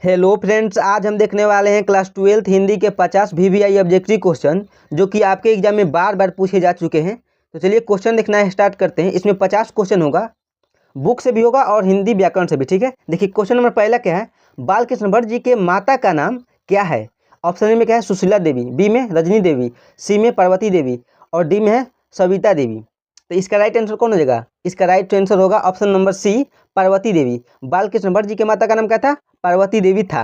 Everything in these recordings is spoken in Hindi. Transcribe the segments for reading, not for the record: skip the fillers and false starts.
हेलो फ्रेंड्स, आज हम देखने वाले हैं क्लास 12th हिंदी के 50 VVI ऑब्जेक्टिव क्वेश्चन जो कि आपके एग्जाम में बार बार पूछे जा चुके हैं। तो चलिए क्वेश्चन देखना स्टार्ट करते हैं। इसमें 50 क्वेश्चन होगा, बुक से भी होगा और हिंदी व्याकरण से भी। ठीक है, देखिए क्वेश्चन नंबर पहला क्या है। बाल कृष्ण भट्ट जी के माता का नाम क्या है? ऑप्शन ए में क्या है? सुशीला देवी, बी में रजनी देवी, सी में पार्वती देवी और डी में है सविता देवी। तो इसका राइट आंसर कौन हो जाएगा? इसका राइट आंसर होगा ऑप्शन नंबर सी, पार्वती देवी। बाल कृष्ण भट्ट जी के माता का नाम क्या था? पार्वती देवी था।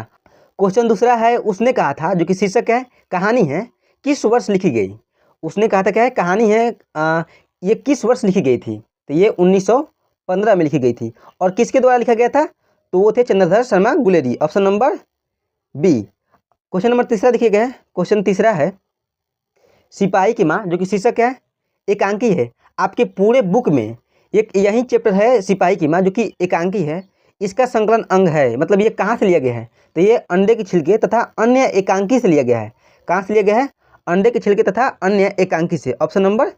क्वेश्चन दूसरा है, उसने कहा था, जो कि शीर्षक है कहानी है, किस वर्ष लिखी गई? उसने कहा था क्या है? कहानी है, ये किस वर्ष लिखी गई थी? तो ये 1915 में लिखी गई थी। और किसके द्वारा लिखा गया था? तो वो थे Chandradhar Sharma Guleri, option number B. Question number तीसरा देखिए गया है। क्वेश्चन तीसरा है, सिपाही की माँ, जो कि शीर्षक है एकांकी है। आपके पूरे बुक में एक यही चैप्टर है सिपाही की माँ, जो कि एकांकी है। इसका संकलन अंग है, मतलब ये कहाँ से लिया गया है? तो ये अंडे के छिलके तथा अन्य एकांकी से लिया गया है। कहाँ से लिया गया है? अंडे के छिलके तथा अन्य एकांकी से। Option number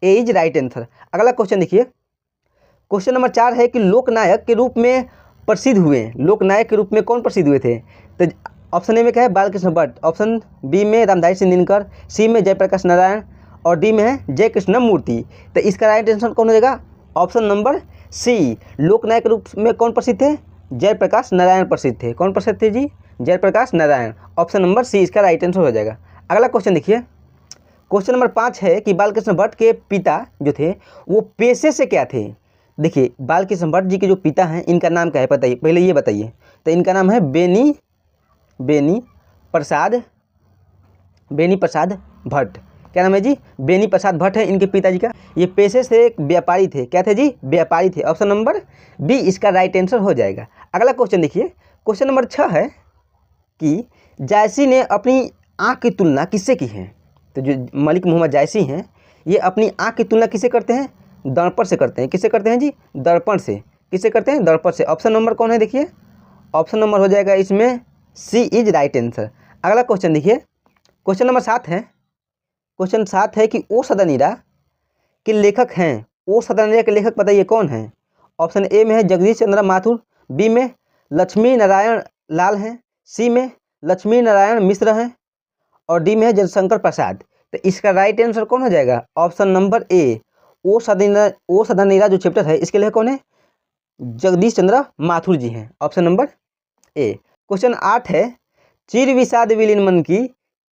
A is right answer. अगला क्वेश्चन देखिए। क्वेश्चन नंबर 4 है कि लोकनायक के रूप में प्रसिद्ध हुए, लोकनायक के रूप में कौन प्रसिद्ध हुए थे? तो ऑप्शन ए में क्या है? बालकृष्ण भट्ट, ऑप्शन बी में रामधारी सिंह दिनकर, सी में जयप्रकाश नारायण और डी में है जय कृष्ण मूर्ति। तो इसका राइट आंसर कौन हो जाएगा? ऑप्शन नंबर सी। लोकनायक के रूप में कौन प्रसिद्ध थे? जयप्रकाश नारायण प्रसिद्ध थे। कौन प्रसिद्ध थे जी? Jayaprakash Narayan. Option number C इसका राइट आंसर हो जाएगा। अगला क्वेश्चन देखिए। क्वेश्चन नंबर 5 है कि बालकृष्ण भट्ट के पिता जो थे वो पेशे से क्या थे? देखिए बालकृष्ण भट्ट जी के जो पिता हैं, इनका नाम क्या है बताइए, पहले ये बताइए। तो इनका नाम है बेनी प्रसाद भट्ट। क्या नाम है जी? बेनी प्रसाद भट्ट है इनके पिताजी का। ये पेशे से एक व्यापारी थे। क्या थे जी? व्यापारी थे। ऑप्शन नंबर बी इसका राइट आंसर हो जाएगा। अगला क्वेश्चन देखिए। क्वेश्चन नंबर 6 है कि जायसी ने अपनी आँख की तुलना किससे की है? तो जो मलिक मोहम्मद जायसी हैं, ये अपनी आँख की तुलना किससे करते हैं? दर्पण से करते हैं। किससे करते हैं जी? दर्पण से। किससे करते हैं? दर्पण से। ऑप्शन नंबर कौन है देखिए? ऑप्शन नंबर हो जाएगा इसमें सी इज राइट आंसर। अगला क्वेश्चन देखिए। क्वेश्चन नंबर 7 है। क्वेश्चन 7 है कि ओ सदानीरा के लेखक हैं। ओ सदानीरा के लेखक बताइए कौन हैं? ऑप्शन ए में है जगदीश चंद्र माथुर, बी में लक्ष्मी नारायण लाल हैं, सी में लक्ष्मी नारायण मिश्र हैं और डी में है जयशंकर प्रसाद। तो इसका राइट आंसर कौन हो जाएगा? Option number A. ओ सदानीरा जो चैप्टर है, इसके लेखक कौन है? जगदीश चंद्र माथुर जी हैं। ऑप्शन नंबर ए। क्वेश्चन 8 है, चिर विषाद विलीन मन की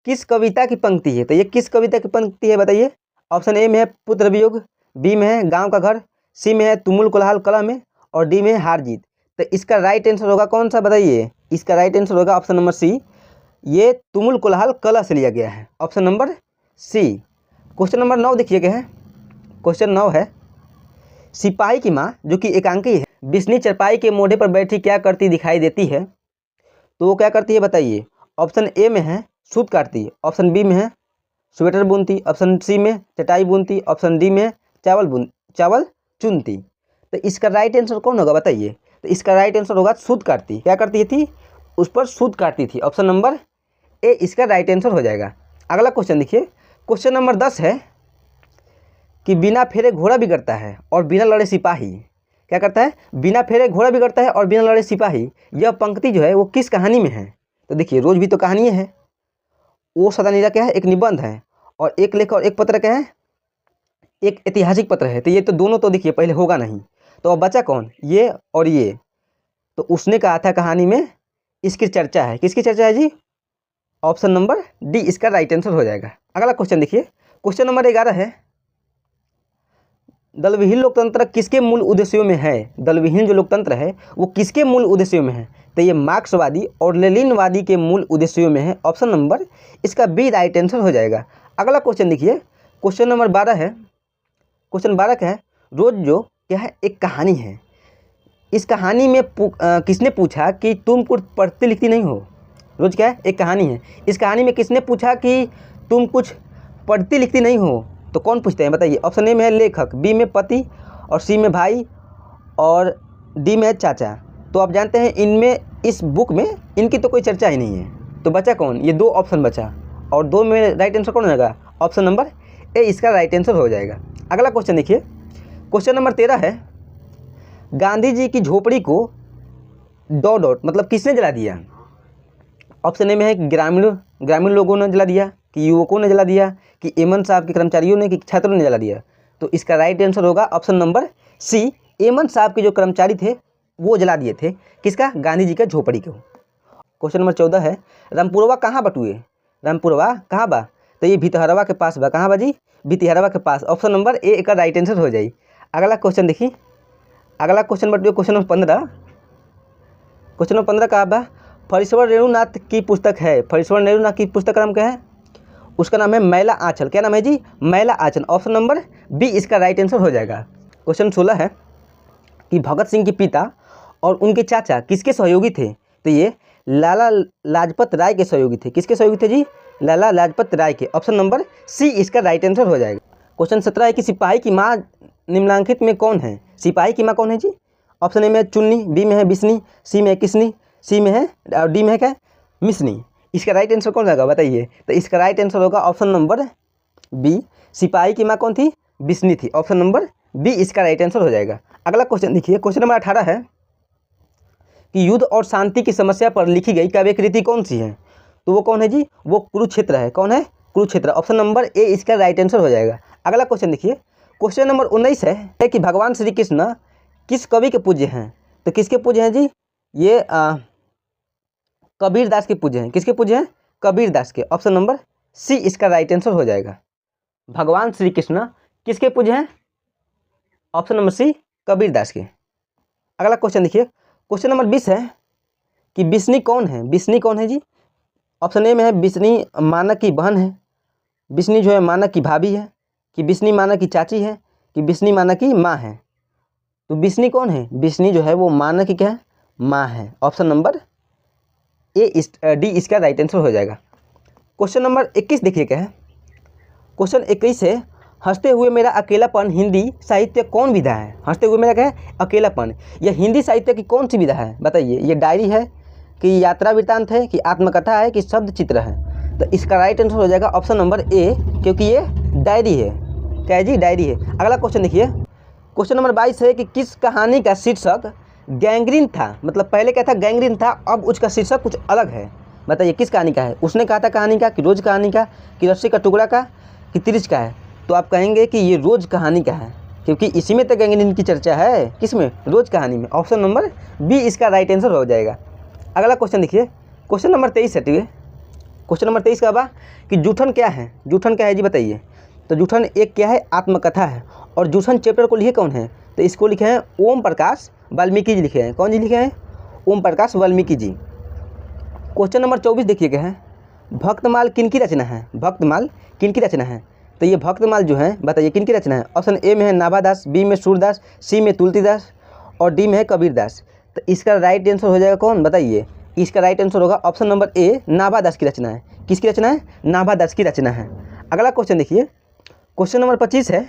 किस कविता की पंक्ति है? तो ये किस कविता की पंक्ति है बताइए? ऑप्शन ए में है पुत्र वियोग, बी में है गांव का घर, सी में है तुमुल कोलाहल कला में और डी में है हार जीत। तो इसका राइट आंसर होगा कौन सा बताइए? इसका राइट आंसर होगा ऑप्शन नंबर सी, ये तुमुल कोलाहल कला से लिया गया है। Option number C. Question number 9 देखिए क्या है। क्वेश्चन 9 है, सिपाही की माँ जो कि एकांकी है, बिस्नी चरपाई के मोढ़े पर बैठी क्या करती दिखाई देती है? तो वो क्या करती है बताइए? ऑप्शन ए में है सूत काटती, ऑप्शन बी में है स्वेटर बुनती, ऑप्शन सी में चटाई बुनती, ऑप्शन डी में चावल चुनती। तो इसका राइट आंसर कौन होगा बताइए? तो इसका राइट आंसर होगा सूत काटती। क्या करती थी? उस पर सूत काटती थी। ऑप्शन नंबर ए इसका राइट आंसर हो जाएगा। अगला क्वेश्चन देखिए। क्वेश्चन नंबर 10 है कि बिना फेरे घोड़ा बिगड़ता है और बिना लड़े सिपाही क्या करता है? बिना फेरे घोड़ा बिगड़ता है और बिना लड़े सिपाही। यह पंक्ति जो है वो किस कहानी में है? तो देखिए रोज भी तो कहानी है। ओ सदानीरा क्या है? एक निबंध है और एक लेख और एक पत्र क्या है? एक ऐतिहासिक पत्र है। तो ये तो दोनों तो देखिए पहले होगा नहीं, तो अब बचा कौन? ये और ये। तो उसने कहा था कहानी में इसकी चर्चा है। किसकी चर्चा है जी? ऑप्शन नंबर डी इसका राइट आंसर हो जाएगा। अगला क्वेश्चन देखिए। क्वेश्चन नंबर 11 है, दलविहीन लोकतंत्र किसके मूल उद्देश्यों में है? दलविहीन जो लोकतंत्र है वो किसके मूल उद्देश्यों में है? तो ये मार्क्सवादी और लेनिनवादी के मूल उद्देश्यों में है। ऑप्शन नंबर इसका बी राइट आंसर हो जाएगा। अगला क्वेश्चन देखिए। क्वेश्चन नंबर 12 है। क्वेश्चन 12 क्या है? रोज जो क्या है? एक कहानी है। इस कहानी में किसने पूछा कि तुम कुछ पढ़ती लिखती नहीं हो? रोज क्या है? एक कहानी है। इस कहानी में किसने पूछा कि तुम कुछ पढ़ती लिखती नहीं हो? तो कौन पूछते हैं बताइए? ऑप्शन ए में है लेखक, बी में पति और सी में भाई और डी में है चाचा। तो आप जानते हैं इनमें इस बुक में इनकी तो कोई चर्चा ही नहीं है। तो बचा कौन? ये दो ऑप्शन बचा और दो में राइट आंसर कौन हो जाएगा? ऑप्शन नंबर ए इसका राइट आंसर हो जाएगा। अगला क्वेश्चन देखिए। क्वेश्चन नंबर 13 है, गांधी जी की झोपड़ी को डॉट मतलब किसने जला दिया? ऑप्शन ए में है कि ग्रामीण लोगों ने जला दिया, कि युवकों ने जला दिया, कि एमन साहब के कर्मचारियों ने, कि छात्रों ने जला दिया। तो इसका राइट आंसर होगा ऑप्शन नंबर सी, एमन साहब के जो कर्मचारी थे वो जला दिए थे। किसका? गांधी जी का झोपड़ी को। क्वेश्चन नंबर 14 है, रामपुरवा कहाँ बटुए? रामपुरवा कहाँ बा? तो ये भितहरवा के पास बा। कहाँ बा जी? भितहरवा के पास। ऑप्शन नंबर ए का राइट आंसर हो जाए। अगला क्वेश्चन देखिए, अगला क्वेश्चन बटुए क्वेश्चन नंबर 15। क्वेश्चन नंबर 15 कहाँ बा? फरीश्वर रेणुनाथ की पुस्तक है। फरीश्वर रेणुनाथ की पुस्तक का नाम क्या है? उसका नाम है मैला आंचल। क्या नाम है जी? मैला आंचल। ऑप्शन नंबर बी इसका राइट आंसर हो जाएगा। क्वेश्चन 16 है कि भगत सिंह के पिता और उनके चाचा किसके सहयोगी थे? तो ये लाला लाजपत राय के सहयोगी थे। किसके सहयोगी थे जी? लाला लाजपत राय के। ऑप्शन नंबर सी इसका राइट आंसर हो जाएगा। क्वेश्चन 17 है कि सिपाही की माँ निम्नलिखित में कौन है? सिपाही की माँ कौन है जी? ऑप्शन ए में है चुन्नी, बी में है बिस्नी, सी में है किसनी, सी में है और डी में है क्या? मिसनी। इसका राइट आंसर कौन होगा बताइए? तो इसका राइट आंसर होगा ऑप्शन नंबर बी, सिपाही की माँ कौन थी? बिस्नी थी। ऑप्शन नंबर बी इसका राइट आंसर हो जाएगा। अगला क्वेश्चन देखिए, क्वेश्चन नंबर 18 है कि युद्ध और शांति की समस्या पर लिखी गई काव्य कृति कौन सी है? तो वो कौन है जी? वो कुरुक्षेत्र है। कौन है? कुरुक्षेत्र। ऑप्शन नंबर ए इसका राइट आंसर हो जाएगा। अगला क्वेश्चन देखिए, क्वेश्चन नंबर 19 है कि भगवान श्री कृष्ण किस कवि के पूज्य हैं? तो किसके पूज्य हैं जी? ये कबीर दास के पूज्य हैं। किसके पूज्य हैं? कबीर दास के। ऑप्शन नंबर सी इसका राइट आंसर हो जाएगा। भगवान श्री कृष्ण किसके पूज्य हैं? ऑप्शन नंबर सी, कबीर दास के। अगला क्वेश्चन देखिए, क्वेश्चन नंबर 20 है कि बिस्नी कौन है? बिस्नी कौन है जी? ऑप्शन ए में है बिस्नी मानक की बहन है, बिस्नी जो है मानक की भाभी है, कि बिस्नी मानक की चाची है, कि बिस्नी मानक की माँ है। तो बिस्नी कौन है? बिस्नी जो है वो मानक की क्या है? माँ है। ऑप्शन नंबर ए डी इसका राइट आंसर हो जाएगा। क्वेश्चन नंबर 21 देखिए क्या है। क्वेश्चन 21 है, हंसते हुए मेरा अकेलापन हिंदी साहित्य कौन विधा है? हंसते हुए मेरा क्या है? अकेलापन। यह हिंदी साहित्य की कौन सी विधा है बताइए? ये डायरी है, कि यात्रा वृत्तांत है, कि आत्मकथा है, कि शब्द चित्र है? तो इसका राइट आंसर हो जाएगा ऑप्शन नंबर ए, क्योंकि ये डायरी है। क्या है जी? डायरी है। अगला क्वेश्चन देखिए, क्वेश्चन नंबर 22 है कि किस कहानी का शीर्षक गैंग्रीन था? मतलब पहले क्या था? गैंग्रीन था, अब उसका शीर्षक कुछ अलग है। बताइए किस कहानी का है? उसने कहा था कहानी का, कि रोज कहानी का, कि रस्सी का टुकड़ा का, कि तिरिच का है? तो आप कहेंगे कि ये रोज कहानी का है, क्योंकि इसी में तो गैंग्रीन की चर्चा है। किसमें? रोज कहानी में। ऑप्शन नंबर बी इसका राइट आंसर हो जाएगा। अगला क्वेश्चन देखिए, क्वेश्चन नंबर 23 हटिए। क्वेश्चन नंबर 23 का बा कि जूठन क्या है? जूठन क्या है जी बताइए? तो जूठन एक क्या है? आत्मकथा है। और जूठन चैप्टर को लिखे कौन है? तो इसको लिखे हैं ओम प्रकाश वाल्मीकि जी लिखे हैं। कौन जी लिखे हैं? ओम प्रकाश वाल्मीकि जी। क्वेश्चन नंबर 24 देखिए क्या है, भक्तमाल किन की रचना है? भक्तमाल किन की रचना है? तो ये भक्तमाल जो है बताइए किन की रचना है? ऑप्शन ए में है नाभादास, बी में सूरदास, सी में तुलसीदास और डी में है कबीरदास। तो इसका राइट आंसर हो जाएगा कौन बताइए? इसका राइट आंसर होगा ऑप्शन नंबर ए, नाभादास की रचना है। किसकी रचना है? नाभादास की रचना है। अगला क्वेश्चन देखिए, क्वेश्चन नंबर 25 है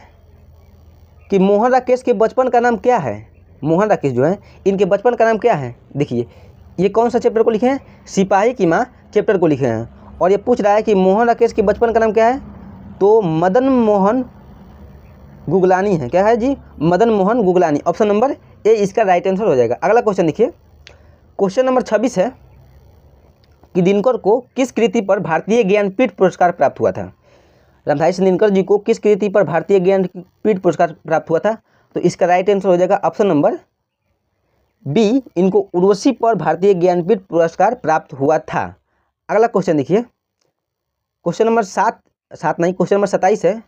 कि मोहन राकेश के बचपन का नाम क्या है? मोहन राकेश जो है इनके बचपन का नाम क्या है? देखिए ये कौन सा चैप्टर को लिखे हैं? सिपाही की माँ चैप्टर को लिखे हैं। और ये पूछ रहा है कि मोहन राकेश के बचपन का नाम क्या है? तो मदन मोहन गुगलानी है। क्या है जी? Madan Mohan Guglani. Option number A इसका राइट आंसर हो जाएगा। अगला क्वेश्चन देखिए, क्वेश्चन नंबर 26 है कि दिनकर को किस कृति पर भारतीय ज्ञानपीठ पुरस्कार प्राप्त हुआ था? रामधारी सिंह दिनकर जी को किस कृति पर भारतीय ज्ञानपीठ पुरस्कार प्राप्त हुआ था? तो इसका राइट आंसर हो जाएगा ऑप्शन नंबर बी, इनको उर्वशी पर भारतीय ज्ञानपीठ पुरस्कार प्राप्त हुआ था। अगला क्वेश्चन देखिए, क्वेश्चन नंबर 27 है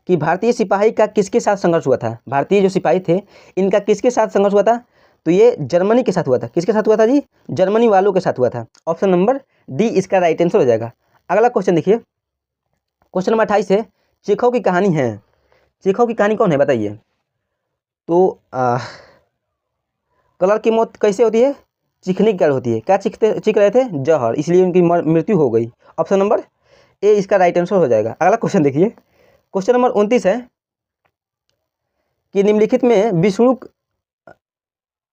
कि भारतीय सिपाही का किसके साथ संघर्ष हुआ था? भारतीय जो सिपाही थे इनका किसके साथ संघर्ष हुआ था? तो ये जर्मनी के साथ हुआ था। किसके साथ हुआ था जी? जर्मनी वालों के साथ हुआ था। ऑप्शन नंबर डी इसका राइट आंसर हो जाएगा। अगला क्वेश्चन देखिए, क्वेश्चन नंबर 28 है, चेखव की कहानी है। चेखव की कहानी कौन है बताइए? तो कलर की मौत कैसे होती है? चीखने की कारण होती है। क्या चीख रहे थे? जहर, इसलिए उनकी मृत्यु हो गई। ऑप्शन नंबर ए इसका राइट आंसर हो जाएगा। अगला क्वेश्चन देखिए, क्वेश्चन नंबर 29 है कि निम्नलिखित में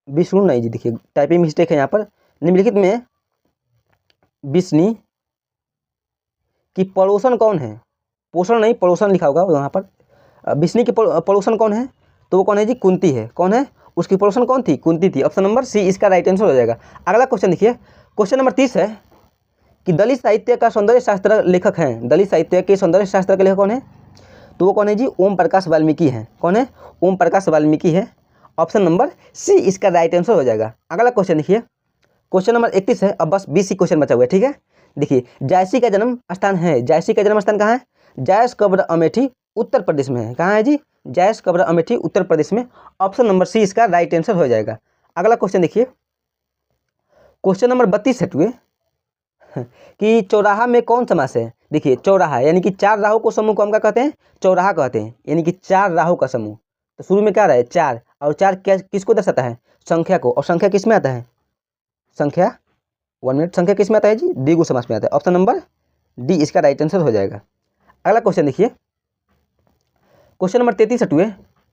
विष्णु नहीं जी, देखिए टाइपिंग मिस्टेक है यहाँ पर। निम्नलिखित में बिस्नी की पड़ोसन कौन है? पोषण नहीं, पड़ोसन लिखा होगा वहाँ पर। बिस्नी की पड़ोसन कौन है? तो वो कौन है जी? कुंती है। कौन है? उसकी पड़ोसन कौन थी? कुंती थी। ऑप्शन नंबर सी इसका राइट आंसर हो जाएगा। अगला क्वेश्चन देखिए, क्वेश्चन नंबर 30 है कि दलित साहित्य का सौंदर्य शास्त्र लेखक हैं। दलित साहित्य के सौंदर्य शास्त्र के लेखक कौन है? तो वो कौन है जी? ओम प्रकाश वाल्मीकि हैं। कौन है? ओम प्रकाश वाल्मीकि है। ऑप्शन नंबर सी इसका राइट आंसर हो जाएगा। अगला क्वेश्चन देखिए, क्वेश्चन नंबर 31 है। अब बस 20 ही क्वेश्चन बचा हुआ है, ठीक है। देखिए, जायसी का जन्म स्थान है, जायसी का जन्म स्थान कहाँ है? जायस कब्र अमेठी उत्तर प्रदेश में है। कहाँ है जी? जायस कब्र अमेठी उत्तर प्रदेश में। ऑप्शन नंबर सी इसका राइट आंसर हो जाएगा। अगला क्वेश्चन देखिए, क्वेश्चन नंबर 32 है कि चौराहा में कौन समास है? देखिए, चौराहा यानी कि चार राहों को समूह को हम क्या कहते हैं? चौराहा कहते हैं, यानी कि चार राहों का समूह। तो शुरू में क्या रहा है? चार, और चार क्या किसको दर्शाता है? संख्या को। और संख्या किस में आता है? संख्या 1 मिनट, संख्या किस में आता है जी? द्विगु समास में आता है। ऑप्शन नंबर डी इसका राइट आंसर हो जाएगा। अगला क्वेश्चन देखिए, क्वेश्चन नंबर 33 हटुए,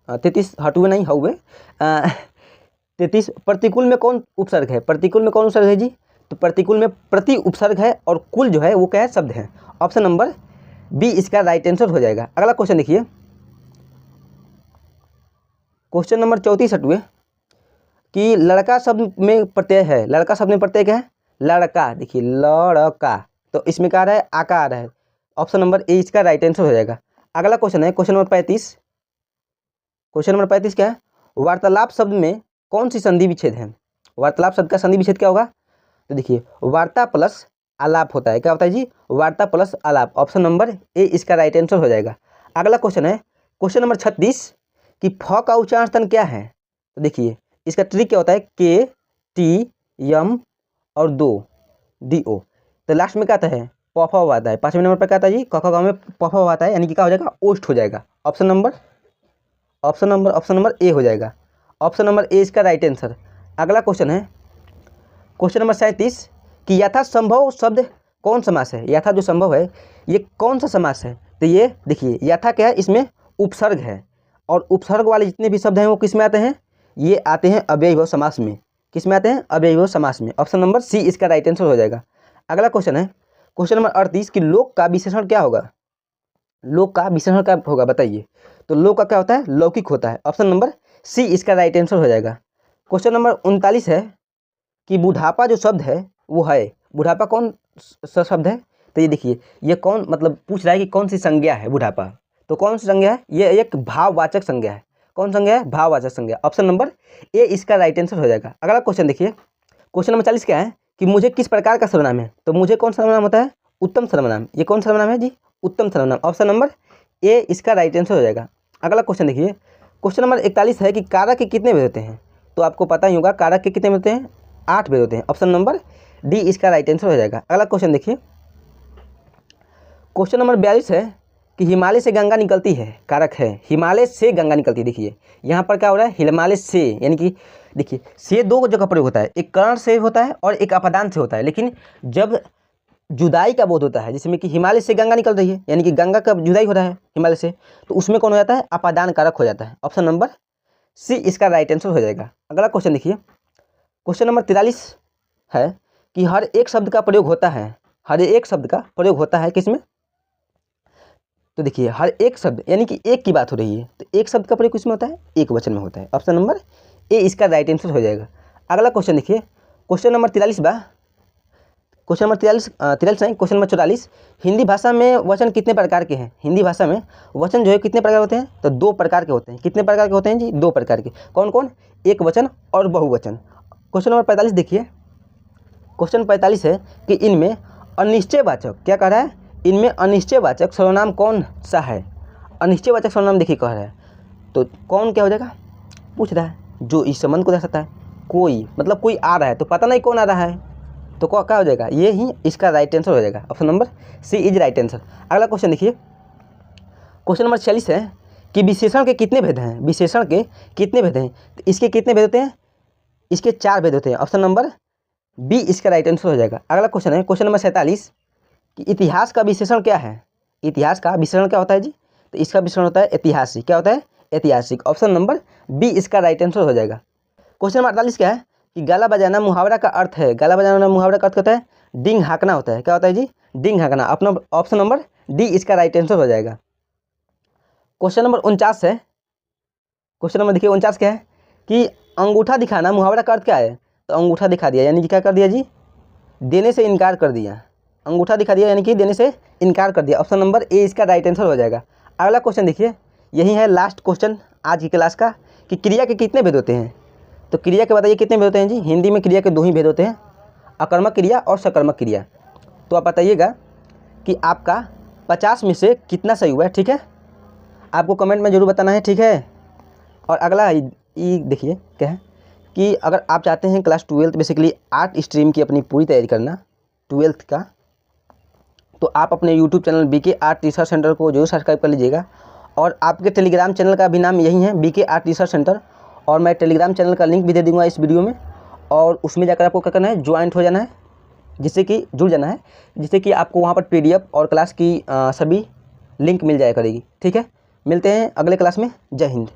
33 हटुए नहीं हुए 33, प्रतिकूल में कौन उपसर्ग है? प्रतिकूल में कौन उपसर्ग है जी? तो प्रतिकूल में प्रति उपसर्ग है, और कुल जो है वो क्या है? शब्द है। ऑप्शन नंबर बी इसका राइट आंसर हो जाएगा। अगला क्वेश्चन देखिए, क्वेश्चन नंबर 34 हटुए कि लड़का शब्द में प्रत्यय है। लड़का शब्द में प्रत्यय क्या है? लड़का। देखिए, लड़का, तो इसमें क्या आ रहा है? आकार है। ऑप्शन नंबर ए इसका राइट आंसर हो जाएगा। अगला क्वेश्चन है क्वेश्चन नंबर 35। क्वेश्चन नंबर 35 क्या है? वार्तालाप शब्द में कौन सी संधि विच्छेद है? वार्तालाप शब्द का संधि विच्छेद क्या होगा? तो देखिए, वार्ता प्लस आलाप होता है। क्या होता है जी? वार्ता प्लस आलाप। ऑप्शन नंबर ए इसका राइट आंसर हो जाएगा। अगला क्वेश्चन है क्वेश्चन नंबर 36 कि फ का उच्चारण स्थान क्या है? तो देखिए, इसका ट्रिक क्या होता है? के टी यम और दो डी ओ, तो लास्ट में क्या आता है? पफ आता है। 5वें नंबर पर क्या आता है जी? क ख ग में पफ आता है, यानी कि क्या हो जाएगा? ओष्ठ हो जाएगा। ऑप्शन नंबर ए हो जाएगा। ऑप्शन नंबर ए इसका राइट आंसर। अगला क्वेश्चन है क्वेश्चन नंबर 37 कि यथासंभव शब्द कौन समास है? यथा जो संभव है ये कौन सा समास है? तो ये देखिए, यथा क्या है? इसमें उपसर्ग है, और उपसर्ग वाले जितने भी शब्द हैं वो किस में आते हैं? ये आते हैं अव्ययीभाव समास में। किस में आते हैं? अव्ययीभाव समास में। ऑप्शन नंबर सी इसका राइट आंसर हो जाएगा। अगला क्वेश्चन है क्वेश्चन नंबर 38 कि लोक का विशेषण क्या होगा? लोक का विशेषण क्या होगा बताइए? तो लोक का क्या होता है? लौकिक होता है। ऑप्शन नंबर सी इसका राइट आंसर हो जाएगा। क्वेश्चन नंबर 39 है कि बुढ़ापा जो शब्द है वो है, बुढ़ापा कौन सा शब्द है? तो ये देखिए, ये कौन मतलब पूछ रहा है कि कौन सी संज्ञा है बुढ़ापा? तो कौन सी संज्ञा है? ये एक भाववाचक संज्ञा है। कौन संज्ञा है? भाववाचक संज्ञा। ऑप्शन नंबर ए इसका राइट आंसर हो जाएगा। अगला क्वेश्चन देखिए, क्वेश्चन नंबर 40 क्या है कि मुझे किस प्रकार का सर्वनाम है? तो मुझे कौन सा सर्वनाम होता है? उत्तम सर्वनाम। ये कौन सर्वनाम है जी? उत्तम सर्वनाम। ऑप्शन नंबर ए इसका राइट आंसर हो जाएगा। अगला क्वेश्चन देखिए, क्वेश्चन नंबर 41 है कि कारक के कितने भेद होते हैं? तो आपको पता ही होगा, कारक के कितने होते हैं? 8 भेद होते हैं। ऑप्शन नंबर डी इसका राइट आंसर हो जाएगा। अगला क्वेश्चन देखिए, क्वेश्चन नंबर 42 है कि हिमालय से गंगा निकलती है। कारक है हिमालय से गंगा निकलती है। देखिए, यहाँ पर क्या हो रहा है? हिमालय से, यानी कि देखिए, से दो जगह प्रयोग होता है, एक कर्ण से होता है और एक अपदान से होता है। लेकिन जब जुदाई का बोध होता है, जिसमें कि हिमालय से गंगा निकल रही है, यानी कि गंगा का जुदाई हो रहा है हिमालय से, तो उसमें कौन हो जाता है? अपादान कारक हो जाता है। ऑप्शन नंबर सी इसका राइट आंसर हो जाएगा। अगला क्वेश्चन देखिए, क्वेश्चन नंबर 43 है कि हर एक शब्द का प्रयोग होता है, हर एक शब्द का प्रयोग होता है किसमें? तो देखिए, हर एक शब्द यानी कि एक की बात हो रही है, तो एक शब्द का प्रयोग किसमें होता है? एक वचन में होता है। ऑप्शन नंबर ए इसका राइट आंसर हो जाएगा। अगला क्वेश्चन देखिए, क्वेश्चन नंबर 43 क्वेश्चन नंबर 43 नहीं, क्वेश्चन नंबर 44, हिंदी भाषा में वचन कितने प्रकार के हैं? हिंदी भाषा में वचन जो है कितने प्रकार होते हैं? तो 2 प्रकार के होते हैं। कितने प्रकार के होते हैं जी? 2 प्रकार के। कौन कौन? एक वचन और बहुवचन। क्वेश्चन नंबर 45 देखिए, क्वेश्चन 45 है कि इनमें अनिश्चयवाचक, क्या कह रहा है? इनमें अनिश्चयवाचक सर्वनाम कौन सा है? अनिश्चयवाचक सर्वनाम देखिए कह रहा है, तो कौन क्या हो जाएगा? पूछ रहा है जो इस संबंध को दर्शाता है। कोई मतलब कोई आ रहा है, तो पता नहीं कौन आ रहा है, तो क्या हो जाएगा? ये ही इसका राइट आंसर हो जाएगा। Option number C is right answer. अगला क्वेश्चन देखिए, क्वेश्चन नंबर 46 है कि विशेषण के कितने भेद हैं? विशेषण के कितने भेद हैं? तो इसके कितने भेद होते हैं? इसके 4 भेद होते हैं। ऑप्शन नंबर बी इसका राइट आंसर हो जाएगा। अगला क्वेश्चन है क्वेश्चन नंबर 47 कि इतिहास का विशेषण क्या है? इतिहास का विशेषण क्या होता है जी? तो इसका विशेषण होता है ऐतिहासिक। क्या होता है? ऐतिहासिक। ऑप्शन नंबर बी इसका राइट आंसर हो जाएगा। क्वेश्चन नंबर 48 क्या है कि गाला बजाना मुहावरा का अर्थ है। गाला बजाना मुहावरा का अर्थ होता है डिंग हाँकना होता है। क्या होता है जी? डिंग हाँकना। अपना ऑप्शन नंबर डी इसका राइट आंसर हो जाएगा। क्वेश्चन नंबर 49 है, क्वेश्चन नंबर देखिए 49 क्या है कि अंगूठा दिखाना मुहावरा का अर्थ क्या है? तो अंगूठा दिखा दिया, यानी कि क्या कर दिया जी? देने से इनकार कर दिया, अंगूठा दिखा दिया, यानी कि देने से इनकार कर दिया। ऑप्शन नंबर ए इसका राइट आंसर हो जाएगा। अगला क्वेश्चन देखिए, यही है लास्ट क्वेश्चन आज की क्लास का कि क्रिया के कितने भेद होते हैं। तो क्रिया के बताइए कितने भेद होते हैं जी। हिंदी में क्रिया के 2 ही भेद होते हैं, अकर्मक क्रिया और सकर्मक क्रिया। तो आप बताइएगा कि आपका 50 में से कितना सही हुआ है, ठीक है। आपको कमेंट में ज़रूर बताना है, ठीक है। और अगला ये देखिए क्या है कि अगर आप चाहते हैं क्लास 12 बेसिकली आर्ट स्ट्रीम की अपनी पूरी तैयारी करना 12th का, तो आप अपने YouTube channel BK Art Research Centre को जरूर सब्सक्राइब कर लीजिएगा। और आपके टेलीग्राम चैनल का भी नाम यही है, बीके आर्ट रिसर्च सेंटर। और मैं टेलीग्राम चैनल का लिंक भी दे दूँगा इस वीडियो में, और उसमें जाकर आपको क्या करना है, ज्वाइंट हो जाना है, जिससे कि जुड़ जाना है, जिससे कि आपको वहाँ पर PDF और क्लास की सभी लिंक मिल जाया करेगी, ठीक है। मिलते हैं अगले क्लास में। जय हिंद।